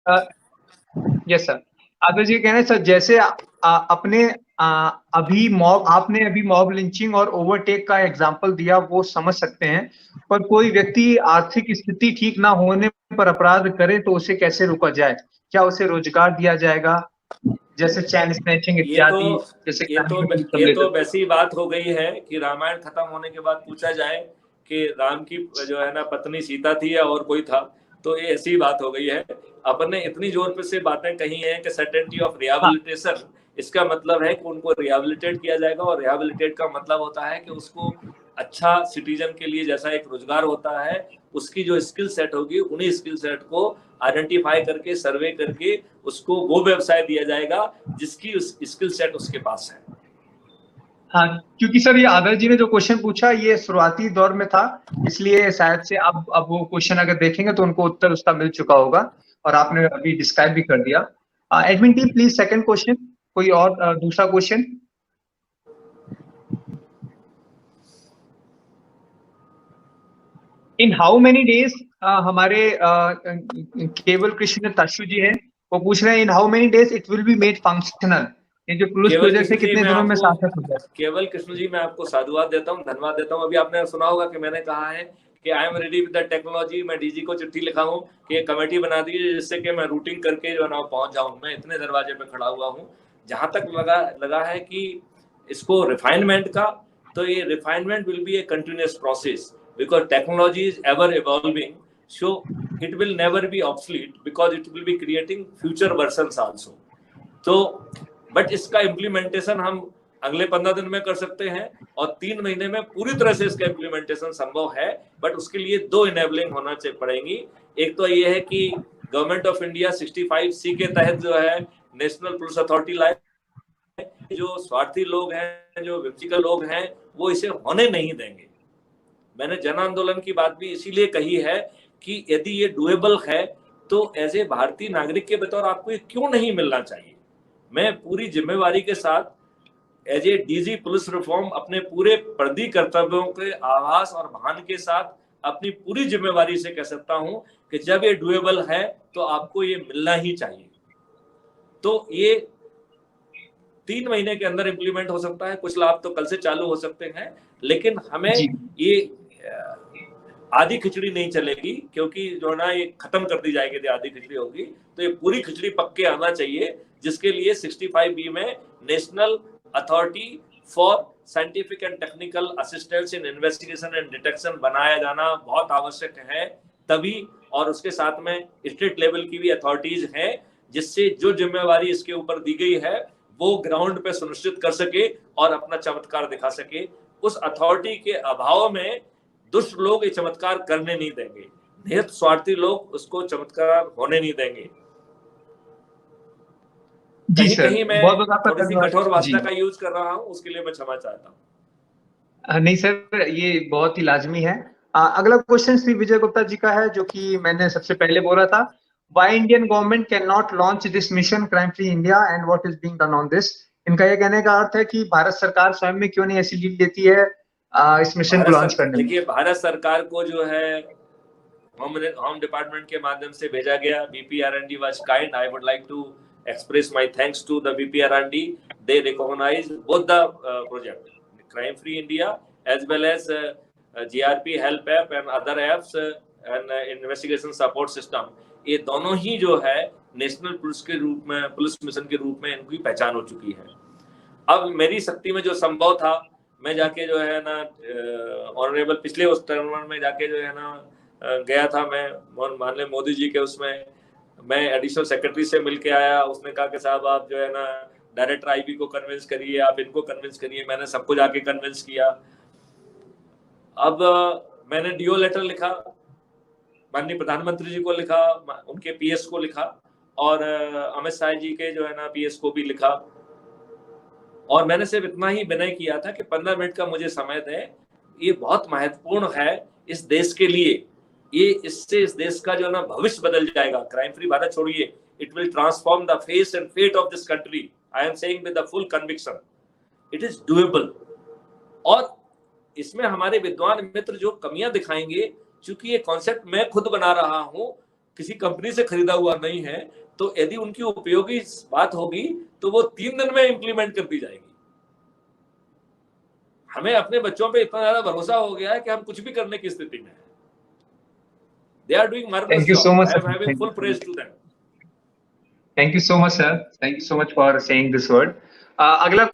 Yes sir. आदर्श जी कहना है sir, जैसे अपने आपने अभी मॉब लिंचिंग और ओवरटेक का एग्जांपल दिया, वो समझ सकते हैं, पर कोई व्यक्ति आर्थिक स्थिति ठीक ना होने पर अपराध करे तो उसे कैसे रोका जाए? क्या उसे रोजगार दिया जाएगा, जैसे चैन स्नैचिंग ये तो इत्यादि, जैसे ये तो सब ये ले तो सकते वैसी बात हो गई है कि रामायण खत्म होने के बाद पूछा जाए कि राम की जो है ना पत्नी सीता थी या और कोई था, तो ये ऐसी बात हो गई है। अपन ने इतनी जोर पे से बातें कही हैं कि सर्टेनिटी ऑफ हाँ रिहेबिलिटेशन, इसका मतलब है कि उनको रिहेबिलिटेट किया जाएगा, और रिहेबिलिटेट का मतलब होता है कि उसको अच्छा सिटीजन के लिए जैसा एक रोजगार होता है, उसकी जो स्किल सेट होगी उन्हीं स्किल सेट को आइडेंटिफाई करके सर्वे करके उसको वो व्यवसाय दिया जाएगा जिसकी उस स्किल सेट उसके पास है। हाँ, क्योंकि सर ये आदर्श जी ने जो क्वेश्चन पूछा ये शुरुआती दौर में था, इसलिए शायद से अब वो क्वेश्चन अगर देखेंगे तो उनको उत्तर उसका मिल चुका होगा, और आपने अभी डिस्क्राइब भी कर दिया। Admin team please second question, कोई और दूसरा question. In how many days, हमारे केवल कृष्ण ताशु जी हैं, वो पूछ रहे हैं in how many days it will be made functional, ये जो प्लस केवल प्रोजेक्ट कृष्ण है जी कितने मैं दिनों में आपको सार्थक हो जाए? केवल कृष्ण जी मैं आपको साधुवाद देता हूँ, धन्यवाद देता हूँ। अभी आपने सुना होगा कि मैंने कहा है कि I am ready with the technology. मैं डीजी को चिट्ठी लिखा हूँ कि एक कमेटी बना दीजिए जिससे कि मैं रूटिंग करके जो है ना पहुंच जाऊँ। मैं इतने दरवाजे पे खड़ा हुआ हूँ। जहां तक लगा है कि इसको रिफाइनमेंट का, तो ये refinement will be A continuous process because technology is ever evolving, so it will never be obsolete because it will be creating future versions also. तो बट इसका इम्प्लीमेंटेशन हम अगले 15 दिन में कर सकते हैं, और 3 महीने में पूरी तरह से इसका इम्प्लीमेंटेशन संभव है। बट उसके लिए 2 इनेबलिंग होना पड़ेंगी। एक तो ये है कि गवर्नमेंट ऑफ इंडिया 65C के तहत जो है नेशनल पुलिस अथॉरिटी लाए, जो स्वार्थी लोग हैं, जो विपक्षिकल लोग हैं, वो इसे होने नहीं देंगे। मैंने जन आंदोलन की बात भी इसीलिए कही है कि यदि ये डुएबल है तो एज ए भारतीय नागरिक के बतौर आपको ये क्यों नहीं मिलना चाहिए। मैं पूरी जिम्मेवारी के साथ as a DG police reform अपने पूरे प्रदी कर्तव्यों के आवास और भान के साथ अपनी पूरी जिम्मेवारी से कह सकता हूं कि जब ये डुएबल है तो आपको ये मिलना ही चाहिए। तो ये 3 महीने के अंदर इंप्लीमेंट हो सकता है। कुछ लाभ तो कल से चालू हो सकते हैं, लेकिन हमें जी ये आधी खिचड़ी नहीं चलेगी, क्योंकि जो ना ये खत्म कर दी जाएगी। आधी खिचड़ी होगी तो ये पूरी खिचड़ी पक के आना चाहिए, जिसके लिए 65B में national authority for scientific and technical assistance in investigation and detection बनाया जाना बहुत आवश्यक है। तभी, और उसके साथ में स्टेट लेवल की भी अथॉरिटीज हैं, जिससे जो जिम्मेवारी इसके ऊपर दी गई है वो ग्राउंड पे सुनिश्चित कर सके और अपना चमत्कार दिखा सके। उस अथॉरिटी के अभाव में दुष्ट लोग ये चमत्कार करने नहीं देंगे, निहित स्वार्थी लोग उसको चमत्कार होने नहीं देंगे। जी कहीं सर, कहीं मैं बहुत बहुत आपका थोड़ी सी धन्यवाद कठोर जी। भाषा का यूज कर रहा हूं, उसके लिए मैं क्षमा चाहता हूं। नहीं सर, ये बहुत ही लाजमी है। अगला क्वेश्चन श्री विजय गुप्ता जी का है, जो कि मैंने सबसे पहले बोला था। Why Indian government can not launch this mission crime free India and what is being done on this? इनका ये कहने का अर्थ है कि भारत सरकार स्वयं में क्यों नहीं ऐसी लीड लेती है इस मिशन को लॉन्च करने में? देखिए, भारत सरकार को जो है होम डिपार्टमेंट के माध्यम से भेजा गया। BPRND was kind. I would like to express my thanks to the BPRND. They recognize both the project, Crime Free India, as well as GRP Help App and other apps and investigation support system. ये दोनों ही जो है national police के रूप में, police mission के रूप में इनकी पहचान हो चुकी है। अब मेरी शक्ति में जो संभव था, मैं जाके जो है ना ऑनरेबल पिछले उस टर्म में जाके जो है ना गया था मैं माननीय मोदी जी के उसमें। मैं एडिशनल सेक्रेटरी से मिलके आया। उसने कहा कि साहब आप जो है ना डायरेक्टर IB को कन्विंस करिए, आप इनको कन्विंस करिए। मैंने सबको जाके कन्विंस किया। अब मैंने DO लेटर लिखा, माननीय प्रधानमंत्री जी को लिखा, उनके PS को लिखा, और अमित शाह जी के जो है ना PS को भी लिखा। और मैंने सिर्फ इतना ही विनय किया था कि 15 मिनट का मुझे समय दें, ये बहुत महत्वपूर्ण है इस देश के लिए। ये इससे इस देश का जो ना भविष्य बदल जाएगा। क्राइम फ्री भारत छोड़िए, it will transform the face and fate of this country. I am saying with the full conviction, it is doable. और इसमें हमारे विद्वान मित्र जो कमियां दिखाएंगे, चूंकि ये कॉन्सेप्ट मैं खुद बना रहा हूं, किसी कंपनी से खरीदा हुआ नहीं है, तो यदि उनकी उपयोगी बात होगी तो वो 3 दिन में इंप्लीमेंट कर दी जाएगी। हमें अपने बच्चों पे इतना ज्यादा भरोसा हो गया है कि हम कुछ भी करने की स्थिति में हैं। They are doing marvelous Thank you so job. much, I sir. am having full praise to them. Thank you so much, sir. Thank you so much for saying this word. अगला